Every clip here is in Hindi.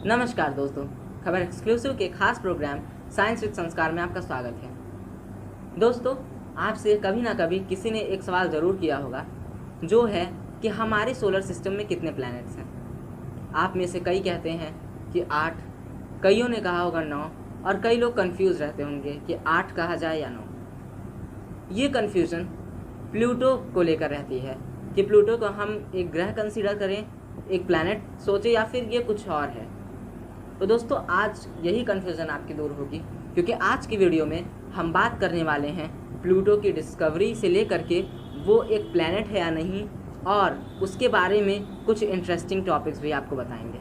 नमस्कार दोस्तों, खबर एक्सक्लूसिव के खास प्रोग्राम साइंस विद संस्कार में आपका स्वागत है। दोस्तों, आपसे कभी ना कभी किसी ने एक सवाल ज़रूर किया होगा, जो है कि हमारे सोलर सिस्टम में कितने प्लैनेट्स हैं। आप में से कई कहते हैं कि 8, कईयों ने कहा होगा 9 और कई लोग कंफ्यूज रहते होंगे कि 8 कहा जाए या 9। ये कन्फ्यूज़न प्लूटो को लेकर रहती है कि प्लूटो को हम एक ग्रह कंसीडर करें, एक प्लैनेट सोचे या फिर ये कुछ और है। तो दोस्तों, आज यही कन्फ्यूज़न आपकी दूर होगी, क्योंकि आज की वीडियो में हम बात करने वाले हैं प्लूटो की डिस्कवरी से लेकर के वो एक प्लैनेट है या नहीं, और उसके बारे में कुछ इंटरेस्टिंग टॉपिक्स भी आपको बताएंगे।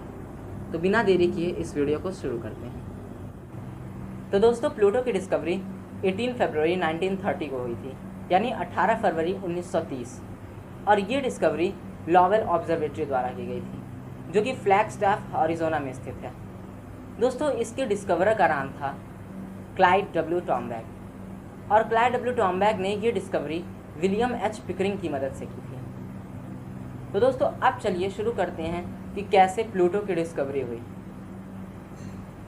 तो बिना देरी किए इस वीडियो को शुरू करते हैं। तो दोस्तों, प्लूटो की डिस्कवरी 18 फरवरी 1930 को हुई थी, यानी 18 फरवरी 1930, और ये डिस्कवरी लॉवेल ऑब्जर्वेटरी द्वारा की गई थी, जो कि फ्लैगस्टाफ एरिज़ोना में स्थित है। दोस्तों, इसके डिस्कवरर का नाम था क्लाइड डब्ल्यू टॉम्बैग, और क्लाइड डब्ल्यू टॉम्बैग ने ये डिस्कवरी विलियम एच पिकरिंग की मदद से की थी। तो दोस्तों, अब चलिए शुरू करते हैं कि कैसे प्लूटो की डिस्कवरी हुई।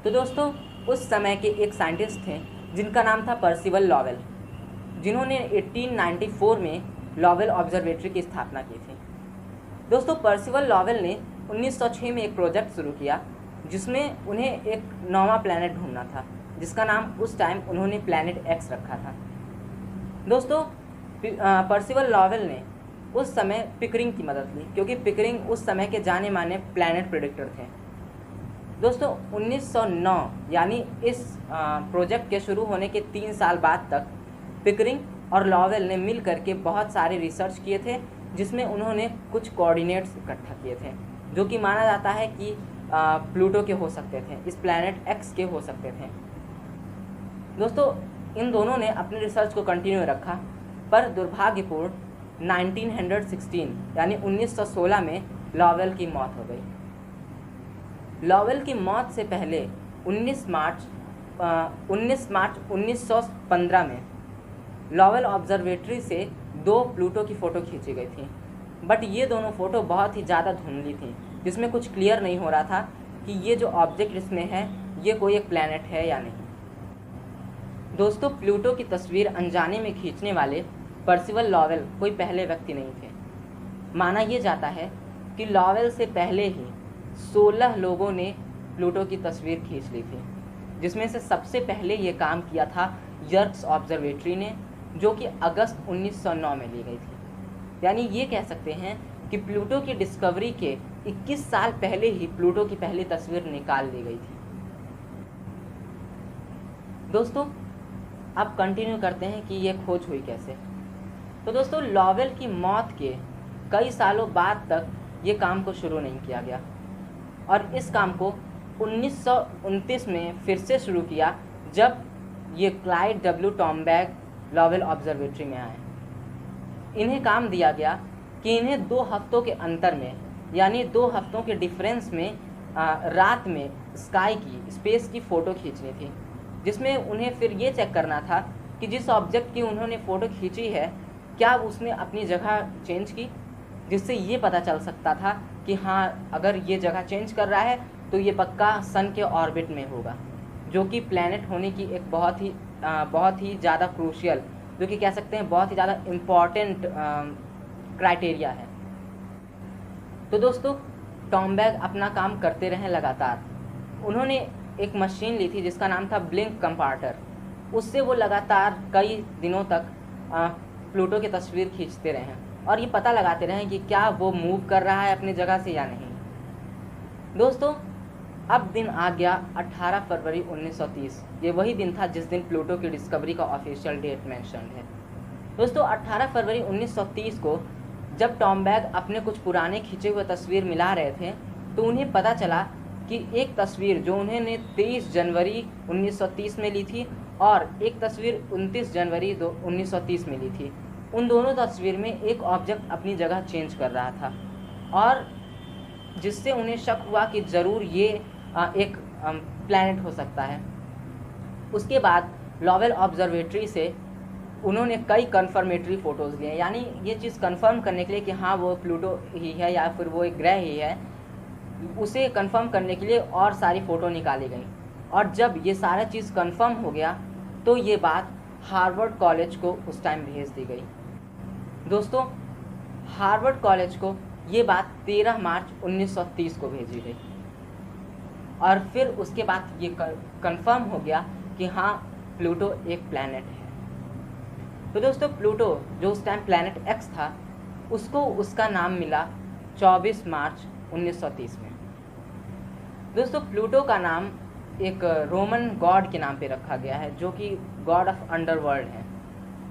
तो दोस्तों, उस समय के एक साइंटिस्ट थे जिनका नाम था पर्सिवल लॉवेल, जिन्होंने 1894 में लॉवेल ऑब्जर्वेटरी की स्थापना की थी। दोस्तों, पर्सिवल लॉवेल ने 1906 में एक प्रोजेक्ट शुरू किया, जिसमें उन्हें एक 9वां प्लैनेट ढूंढना था, जिसका नाम उस टाइम उन्होंने प्लैनेट एक्स रखा था। दोस्तों, पर्सिवल लॉवेल ने उस समय पिकरिंग की मदद ली, क्योंकि पिकरिंग उस समय के जाने माने प्लैनेट प्रेडिक्टर थे। दोस्तों, 1909 यानी इस प्रोजेक्ट के शुरू होने के 3 साल बाद तक पिकरिंग और लॉवेल ने मिल करके बहुत सारे रिसर्च किए थे, जिसमें उन्होंने कुछ कोऑर्डिनेट्स इकट्ठा किए थे, जो कि माना जाता है कि प्लूटो के हो सकते थे, इस प्लैनेट एक्स के हो सकते थे। दोस्तों, इन दोनों ने अपने रिसर्च को कंटिन्यू रखा, पर दुर्भाग्यपूर्ण 1916 यानी 1916 में लॉवेल की मौत हो गई। लॉवेल की मौत से पहले 19 मार्च 1915 में लॉवेल ऑब्जर्वेटरी से 2 प्लूटो की फ़ोटो खींची गई थी, बट ये दोनों फ़ोटो बहुत ही ज़्यादा धुंधली थी, जिसमें कुछ क्लियर नहीं हो रहा था कि ये जो ऑब्जेक्ट इसमें है ये कोई एक प्लैनेट है या नहीं। दोस्तों, प्लूटो की तस्वीर अनजाने में खींचने वाले पर्सिवल लॉवेल कोई पहले व्यक्ति नहीं थे। माना यह जाता है कि लॉवेल से पहले ही 16 लोगों ने प्लूटो की तस्वीर खींच ली थी, जिसमें से सबसे पहले ये काम किया था यर्क्स ऑब्जर्वेटरी ने, जो कि अगस्त 1909 में ली गई थी। यानी ये कह सकते हैं कि प्लूटो की डिस्कवरी के 21 साल पहले ही प्लूटो की पहली तस्वीर निकाल ली गई थी। दोस्तों, अब कंटिन्यू करते हैं कि ये खोज हुई कैसे। तो दोस्तों, लॉवेल की मौत के कई सालों बाद तक ये काम को शुरू नहीं किया गया, और इस काम को 1929 में फिर से शुरू किया, जब ये क्लाइड डब्ल्यू टॉम्बैग लॉवेल ऑब्जर्वेटरी में आए। इन्हें काम दिया गया कि इन्हें 2 हफ्तों के अंतर में, यानी 2 हफ्तों के डिफरेंस में रात में स्काई की, स्पेस की फ़ोटो खींचनी थी, जिसमें उन्हें फिर ये चेक करना था कि जिस ऑब्जेक्ट की उन्होंने फ़ोटो खींची है क्या उसने अपनी जगह चेंज की, जिससे ये पता चल सकता था कि हाँ, अगर ये जगह चेंज कर रहा है तो ये पक्का सन के ऑर्बिट में होगा, जो कि प्लैनेट होने की एक बहुत ही ज़्यादा क्रूशियल, जो कि कह सकते हैं बहुत ही ज़्यादा इम्पॉर्टेंट क्राइटेरिया है। तो दोस्तों, टॉम्बैग अपना काम करते रहे लगातार। उन्होंने एक मशीन ली थी जिसका नाम था ब्लिंक कंपार्टर। उससे वो लगातार कई दिनों तक प्लूटो की तस्वीर खींचते रहे और ये पता लगाते रहे कि क्या वो मूव कर रहा है अपनी जगह से या नहीं। दोस्तों, अब दिन आ गया 18 फरवरी 1930। ये वही दिन था जिस दिन प्लूटो की डिस्कवरी का ऑफिशियल डेट मेंशन्ड है। दोस्तों, 18 फरवरी 1930 को जब टॉम्बैग अपने कुछ पुराने खींचे हुए तस्वीर मिला रहे थे, तो उन्हें पता चला कि एक तस्वीर जो उन्होंने 23 जनवरी 1930 में ली थी और एक तस्वीर 29 जनवरी 1930 में ली थी, उन दोनों तस्वीर में एक ऑब्जेक्ट अपनी जगह चेंज कर रहा था, और जिससे उन्हें शक हुआ कि ज़रूर ये एक प्लैनेट हो सकता है। उसके बाद लॉवेल ऑब्जर्वेटरी से उन्होंने कई कन्फर्मेटरी फ़ोटोज़ लिए, यानी ये चीज़ कंफर्म करने के लिए कि हाँ, वो प्लूटो ही है या फिर वो एक ग्रह ही है। उसे कंफर्म करने के लिए और सारी फ़ोटो निकाली गई, और जब ये सारा चीज़ कंफर्म हो गया तो ये बात हार्वर्ड कॉलेज को उस टाइम भेज दी गई। दोस्तों, हार्वर्ड कॉलेज को ये बात 13 मार्च 1930 को भेजी गई, और फिर उसके बाद ये कंफर्म हो गया कि हाँ, प्लूटो एक प्लैनेट है। तो दोस्तों, प्लूटो जो उस टाइम प्लैनेट एक्स था, उसको उसका नाम मिला 24 मार्च 1930 में। दोस्तों, प्लूटो का नाम एक रोमन गॉड के नाम पे रखा गया है, जो कि गॉड ऑफ अंडरवर्ल्ड है,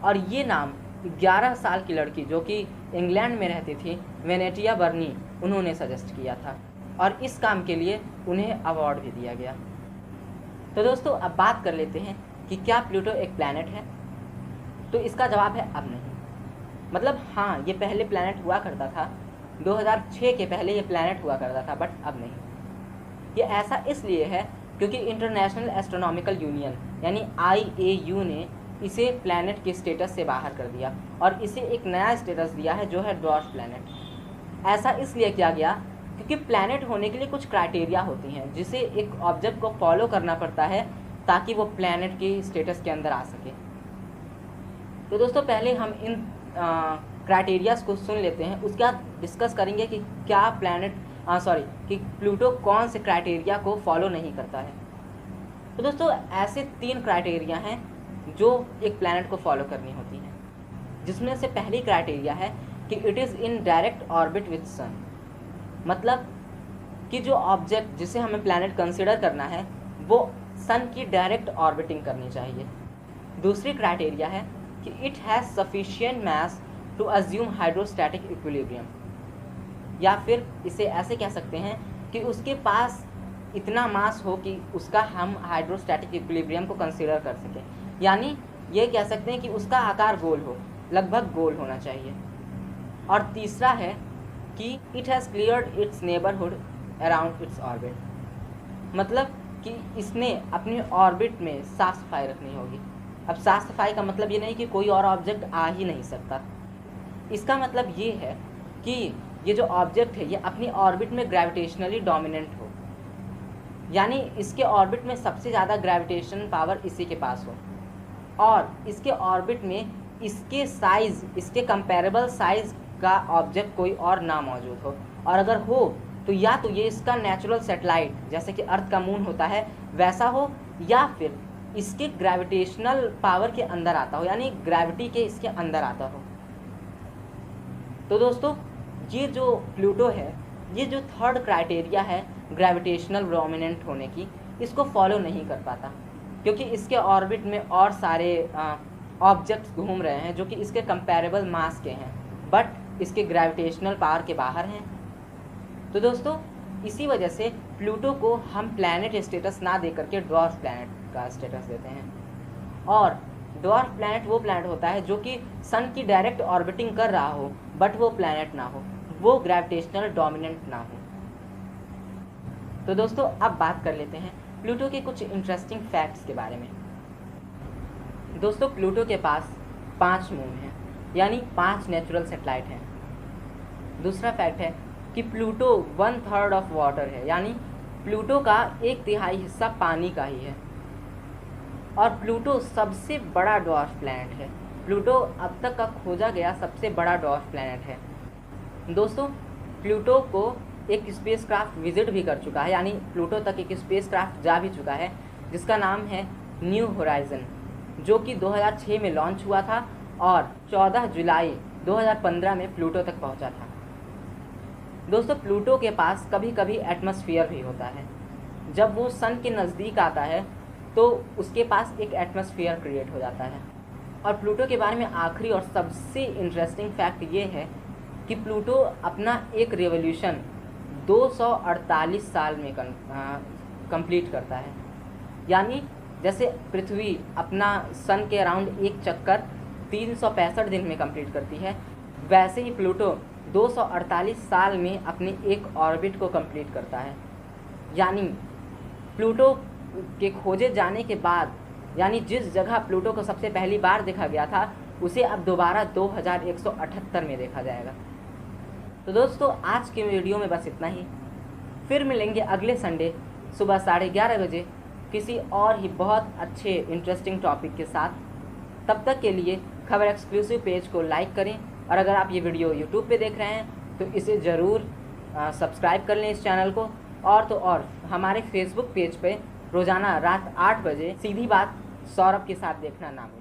और ये नाम 11 साल की लड़की जो कि इंग्लैंड में रहती थी, वेनेटिया बर्नी, उन्होंने सजेस्ट किया था, और इस काम के लिए उन्हें अवार्ड भी दिया गया। तो दोस्तों, अब बात कर लेते हैं कि क्या प्लूटो एक प्लैनेट है। तो इसका जवाब है अब नहीं। मतलब हाँ, ये पहले प्लैनेट हुआ करता था, 2006 के पहले ये प्लैनेट हुआ करता था, बट अब नहीं। ये ऐसा इसलिए है क्योंकि इंटरनेशनल एस्ट्रोनॉमिकल यूनियन यानी IAU ने इसे प्लैनेट के स्टेटस से बाहर कर दिया, और इसे एक नया स्टेटस दिया है जो है ड्वार्फ प्लैनेट। ऐसा इसलिए किया गया क्योंकि प्लैनेट होने के लिए कुछ क्राइटेरिया होती हैं, जिसे एक ऑब्जेक्ट को फॉलो करना पड़ता है ताकि वो प्लैनेट के स्टेटस के अंदर आ सके। तो दोस्तों, पहले हम इन क्राइटेरियाज को सुन लेते हैं, उसके बाद डिस्कस करेंगे कि क्या कि प्लूटो कौन से क्राइटेरिया को फॉलो नहीं करता है। तो दोस्तों, ऐसे 3 क्राइटेरिया हैं जो एक प्लैनेट को फॉलो करनी होती हैं, जिसमें से पहली क्राइटेरिया है कि it is in direct orbit with sun. मतलब कि जो ऑब्जेक्ट जिसे हमें प्लैनेट कंसिडर करना है वो सन की डायरेक्ट ऑर्बिटिंग करनी चाहिए। दूसरी क्राइटेरिया है कि it has sufficient mass to assume hydrostatic equilibrium, या फिर इसे ऐसे कह सकते हैं कि उसके पास इतना मास हो कि उसका हम हाइड्रोस्टैटिक इक्विलिब्रियम को कंसीडर कर सकें। यानी ये कह सकते हैं कि उसका आकार गोल हो, लगभग गोल होना चाहिए। और तीसरा है कि it has cleared it's neighbourhood around its orbit, मतलब कि इसने अपने ऑर्बिट में साफ सफाई रखनी होगी। अब साफ सफाई का मतलब ये नहीं कि कोई और ऑब्जेक्ट आ ही नहीं सकता, इसका मतलब ये है कि ये जो ऑब्जेक्ट है ये अपनी ऑर्बिट में ग्रेविटेशनली डोमिनेंट हो, यानी इसके ऑर्बिट में सबसे ज़्यादा ग्रेविटेशन पावर इसी के पास हो, और इसके ऑर्बिट में इसके साइज़, इसके कंपेरेबल साइज़ का ऑब्जेक्ट कोई और ना मौजूद हो, और अगर हो तो या तो ये इसका नेचुरल सैटेलाइट जैसे कि अर्थ का मून होता है वैसा हो, या फिर इसके ग्रेविटेशनल पावर के अंदर आता हो, यानी ग्रेविटी के इसके अंदर आता हो। तो दोस्तों, ये जो प्लूटो है, ये जो थर्ड क्राइटेरिया है ग्रेविटेशनल डोमिनेंट होने की, इसको फॉलो नहीं कर पाता, क्योंकि इसके ऑर्बिट में और सारे ऑब्जेक्ट्स घूम रहे हैं जो कि इसके कंपेरेबल मास के हैं, बट इसके ग्रेविटेशनल पावर के बाहर हैं। तो दोस्तों, इसी वजह से प्लूटो को हम प्लैनेट स्टेटस ना दे करके ड्वार्फ प्लैनेट का स्टेटस देते हैं। और ड्वार्फ प्लैनेट वो प्लैनेट होता है जो कि सन की डायरेक्ट ऑर्बिटिंग कर रहा हो, बट वो प्लैनेट ना हो, वो ग्रेविटेशनल डोमिनेंट ना हो। तो दोस्तों, अब बात कर लेते हैं प्लूटो के कुछ इंटरेस्टिंग फैक्ट्स के बारे में। दोस्तों, प्लूटो के पास 5 मून हैं, यानी 5 नेचुरल सैटेलाइट हैं। दूसरा फैक्ट है कि प्लूटो 1/3 ऑफ वाटर है, यानी प्लूटो का 1/3 हिस्सा पानी का ही है। और प्लूटो सबसे बड़ा ड्वार्फ प्लैनेट है। प्लूटो अब तक का खोजा गया सबसे बड़ा ड्वार्फ प्लैनेट है। दोस्तों, प्लूटो को एक स्पेसक्राफ्ट विजिट भी कर चुका है, यानी प्लूटो तक एक स्पेसक्राफ्ट जा भी चुका है, जिसका नाम है न्यू होराइजन, जो कि 2006 में लॉन्च हुआ था और 14 जुलाई 2015 में प्लूटो तक पहुंचा था। दोस्तों, प्लूटो के पास कभी कभी एटमॉस्फेयर भी होता है। जब वो सन के नज़दीक आता है तो उसके पास एक एटमॉस्फेयर क्रिएट हो जाता है। और प्लूटो के बारे में आखिरी और सबसे इंटरेस्टिंग फैक्ट ये है कि प्लूटो अपना एक रेवोल्यूशन 248 साल में कंप्लीट करता है। यानी जैसे पृथ्वी अपना सन के अराउंड एक चक्कर 365 दिन में कंप्लीट करती है, वैसे ही प्लूटो 248 साल में अपने एक ऑर्बिट को कंप्लीट करता है। यानी प्लूटो के खोजे जाने के बाद, यानी जिस जगह प्लूटो को सबसे पहली बार देखा गया था, उसे अब दोबारा 2178 में देखा जाएगा। तो दोस्तों, आज के वीडियो में बस इतना ही। फिर मिलेंगे अगले संडे सुबह 11:30 बजे किसी और ही बहुत अच्छे इंटरेस्टिंग टॉपिक के साथ। तब तक के लिए खबर एक्सक्लूसिव पेज को लाइक करें, और अगर आप ये वीडियो यूट्यूब पे देख रहे हैं तो इसे ज़रूर सब्सक्राइब कर लें इस चैनल को। और तो और हमारे फेसबुक पेज पे रोज़ाना रात 8 बजे सीधी बात सौरभ के साथ देखना ना भूलें।